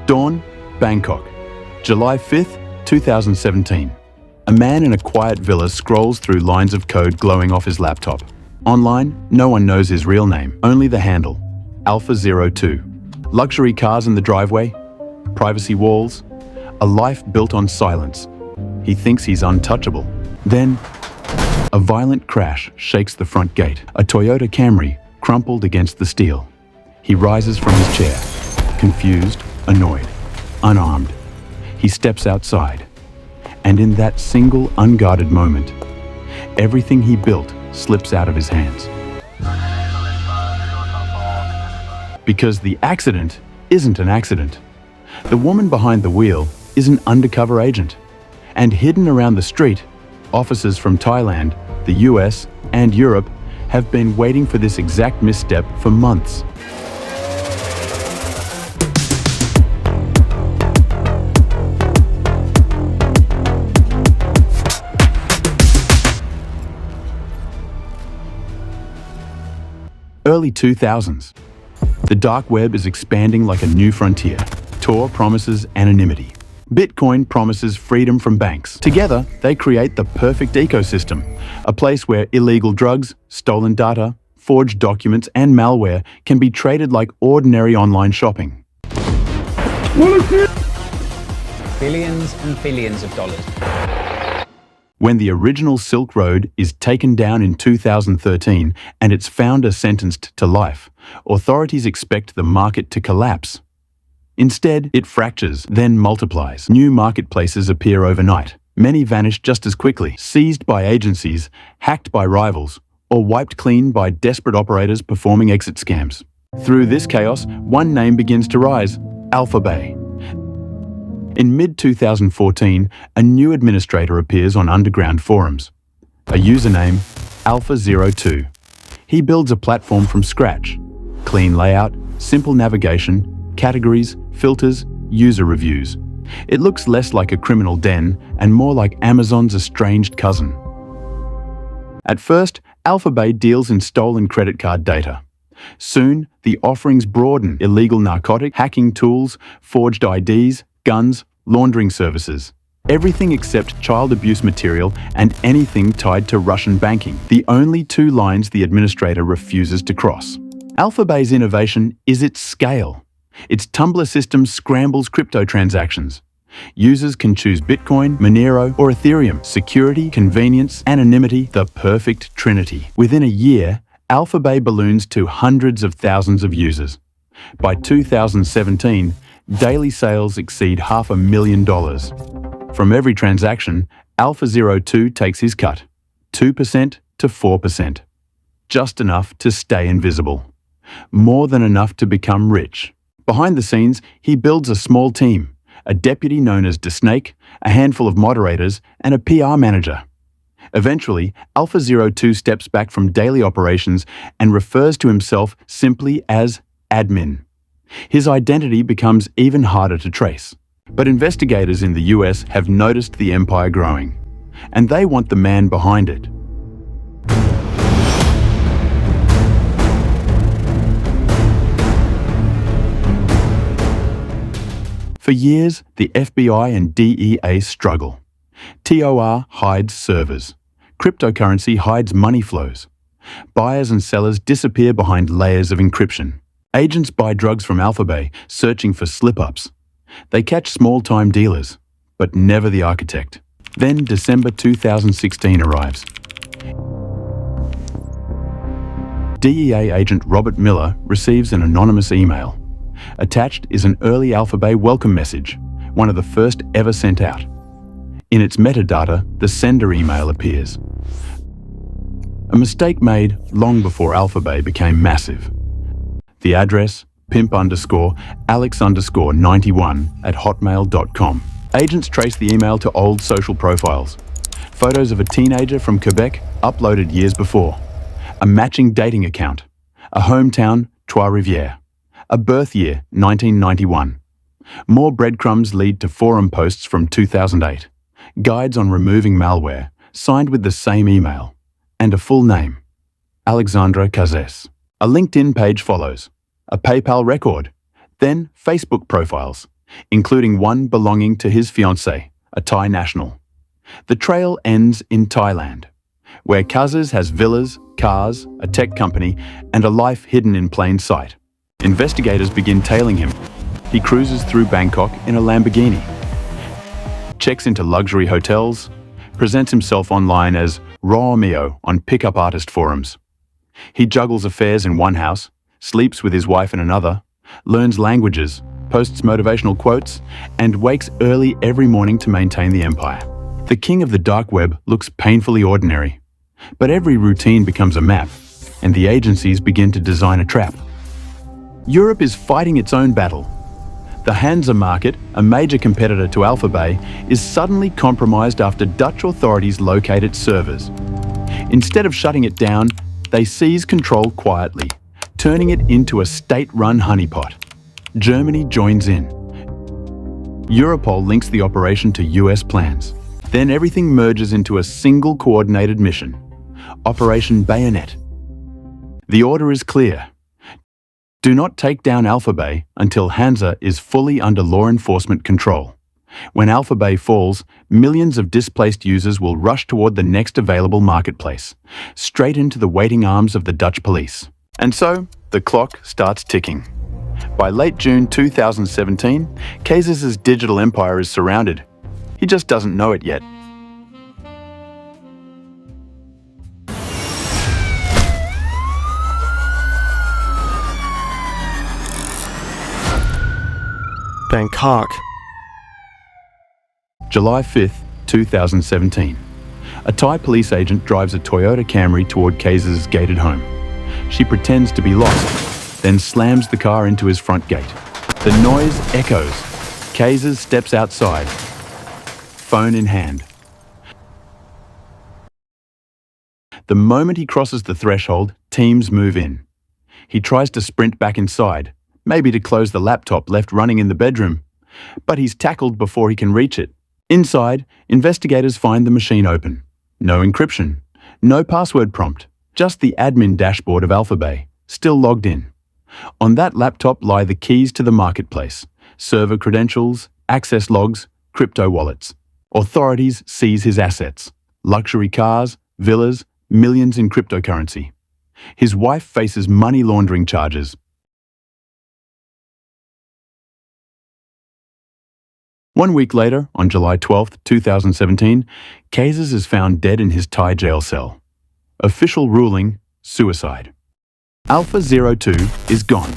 Dawn, Bangkok, July 5th, 2017. A man in a quiet villa scrolls through lines of code glowing off his laptop. Online, no one knows his real name, only the handle, Alpha02. Luxury cars in the driveway, privacy walls, a life built on silence. He thinks he's untouchable. Then, a violent crash shakes the front gate. A Toyota Camry crumpled against the steel. He rises from his chair, confused, annoyed, unarmed. He steps outside. And in that single unguarded moment, everything he built slips out of his hands. Because the accident isn't an accident. The woman behind the wheel is an undercover agent. And hidden around the street, officers from Thailand, the US, and Europe have been waiting for this exact misstep for months. Early 2000s. The dark web is expanding like a new frontier. Tor promises anonymity. Bitcoin promises freedom from banks. Together, they create the perfect ecosystem, a place where illegal drugs, stolen data, forged documents, and malware can be traded like ordinary online shopping. Billions and billions of dollars. When the original Silk Road is taken down in 2013 and its founder sentenced to life, authorities expect the market to collapse. Instead, it fractures, then multiplies. New marketplaces appear overnight. Many vanish just as quickly, seized by agencies, hacked by rivals, or wiped clean by desperate operators performing exit scams. Through this chaos, one name begins to rise: AlphaBay. In mid-2014, a new administrator appears on underground forums. A username, Alpha02. He builds a platform from scratch. Clean layout, simple navigation, categories, filters, user reviews. It looks less like a criminal den and more like Amazon's estranged cousin. At first, AlphaBay deals in stolen credit card data. Soon, the offerings broaden: illegal narcotic, hacking tools, forged IDs, guns, laundering services. Everything except child abuse material and anything tied to Russian banking. The only two lines the administrator refuses to cross. AlphaBay's innovation is its scale. Its Tumbler system scrambles crypto transactions. Users can choose Bitcoin, Monero, or Ethereum. Security, convenience, anonymity, the perfect trinity. Within a year, AlphaBay balloons to hundreds of thousands of users. By 2017, daily sales exceed $500,000. From every transaction, Alpha02 takes his cut, 2% to 4%. Just enough to stay invisible. More than enough to become rich. Behind the scenes, he builds a small team, a deputy known as DeSnake, a handful of moderators, and a PR manager. Eventually, Alpha02 steps back from daily operations and refers to himself simply as admin. His identity becomes even harder to trace. But investigators in the US have noticed the empire growing, and they want the man behind it. For years, the FBI and DEA struggle. TOR hides servers. Cryptocurrency hides money flows. Buyers and sellers disappear behind layers of encryption. Agents buy drugs from AlphaBay, searching for slip-ups. They catch small-time dealers, but never the architect. Then December 2016 arrives. DEA agent Robert Miller receives an anonymous email. Attached is an early AlphaBay welcome message, one of the first ever sent out. In its metadata, the sender email appears. A mistake made long before AlphaBay became massive. The address, pimp_alex_91@hotmail.com. Agents trace the email to old social profiles. Photos of a teenager from Quebec uploaded years before. A matching dating account. A hometown, Trois-Rivières. A birth year, 1991. More breadcrumbs lead to forum posts from 2008. Guides on removing malware, signed with the same email. And a full name, Alexandra Cazès. A LinkedIn page follows. A PayPal record. Then Facebook profiles. including one belonging to his fiancée, a Thai national. The trail ends in Thailand, where Kazas has villas, cars, a tech company, and a life hidden in plain sight. Investigators begin tailing him. He cruises through Bangkok in a Lamborghini, checks into luxury hotels, presents himself online as Romeo on pickup artist forums. He juggles affairs in one house, sleeps with his wife in another, learns languages, posts motivational quotes, and wakes early every morning to maintain the empire. The king of the dark web looks painfully ordinary, but every routine becomes a map, and the agencies begin to design a trap. Europe is fighting its own battle. The Hansa market, a major competitor to AlphaBay, is suddenly compromised after Dutch authorities locate its servers. Instead of shutting it down, they seize control quietly, turning it into a state-run honeypot. Germany joins in. Europol links the operation to US plans. Then everything merges into a single coordinated mission, Operation Bayonet. The order is clear. Do not take down AlphaBay until Hansa is fully under law enforcement control. When AlphaBay falls, millions of displaced users will rush toward the next available marketplace, straight into the waiting arms of the Dutch police. And so, the clock starts ticking. By late June 2017, Kazas' digital empire is surrounded. He just doesn't know it yet. Bangkok. July 5th, 2017. A Thai police agent drives a Toyota Camry toward Kazas' gated home. She pretends to be lost, then slams the car into his front gate. The noise echoes. Kazas steps outside, phone in hand. The moment he crosses the threshold, teams move in. He tries to sprint back inside, maybe to close the laptop left running in the bedroom, but he's tackled before he can reach it. Inside, investigators find the machine open. No encryption, no password prompt, just the admin dashboard of AlphaBay, still logged in. On that laptop lie the keys to the marketplace, server credentials, access logs, crypto wallets. Authorities seize his assets, luxury cars, villas, millions in cryptocurrency. His wife faces money laundering charges. One week later, on July 12, 2017, Kazas is found dead in his Thai jail cell. Official ruling, suicide. Alpha 02 is gone.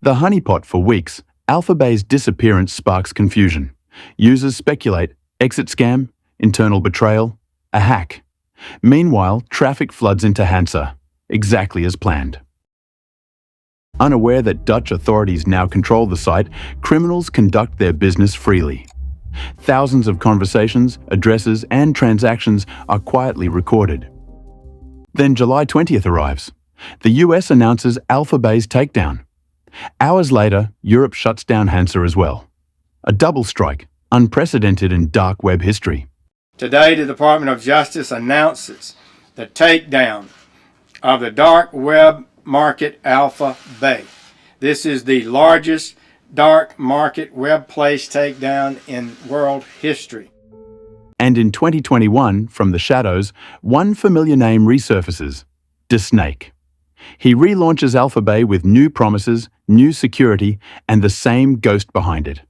The honeypot for weeks, AlphaBay's disappearance sparks confusion. Users speculate, exit scam, internal betrayal, a hack. Meanwhile, traffic floods into Hansa, exactly as planned. Unaware that Dutch authorities now control the site, criminals conduct their business freely. Thousands of conversations, addresses, and transactions are quietly recorded. Then July 20th arrives. The US announces AlphaBay's takedown. Hours later, Europe shuts down Hansa as well. A double strike, unprecedented in dark web history. Today, the Department of Justice announces the takedown of the dark web market AlphaBay. This is the largest dark market web place takedown in world history. And in 2021, from the shadows, one familiar name resurfaces, DeSnake. He relaunches AlphaBay with new promises, new security, and the same ghost behind it.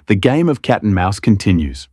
The game of cat and mouse continues.